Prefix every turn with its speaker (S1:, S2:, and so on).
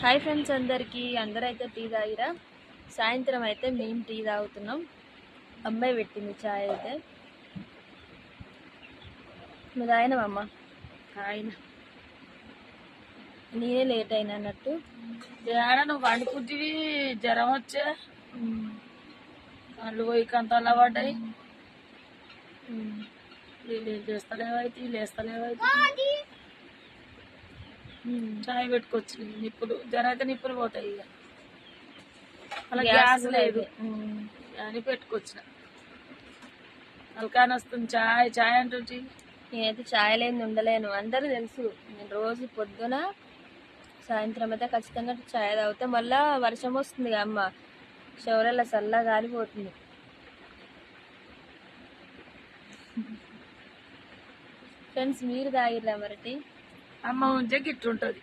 S1: Hi friends అందరైతే tea తాగిరా. సాయంత్రం అయితే మేము టీ తాగుతున్నాం. అమ్మాయి పెట్టింది చాయ్ అయితే. నువ్వు తాగినవమ్మ?
S2: ఆయన
S1: నేనే లేట్ అయినా అన్నట్టు.
S2: ఏడ నువ్వు వండుకుంటివి, జ్వరం వచ్చే కళ్ళు పోయి కంతాలా పడ్డాయి. లేస్తలేవైతే చాయ్ పెట్టుకొచ్చి నిప్పులు జ్వరం అయితే నిప్పులు పోతాయి. ఇక అలా గ్యాస్ లేదు అని పెట్టుకొచ్చిన. అల్కాన్ వస్తుంది చాయ్ చాయ్ అంటుంది.
S1: నేనైతే చాయ్ లేని ఉండలేను, అందరూ తెలుసు. నేను రోజు పొద్దున సాయంత్రం అయితే ఖచ్చితంగా చాయ్ తాగుతా. మళ్ళా వర్షం వస్తుంది అమ్మ, షవరల్లో చల్ల గాలిపోతుంది. ఫ్రెండ్స్ మీరు తాగిర్రా మరి టీ?
S2: అమ్మ ఉంచే గిట్టుంటది.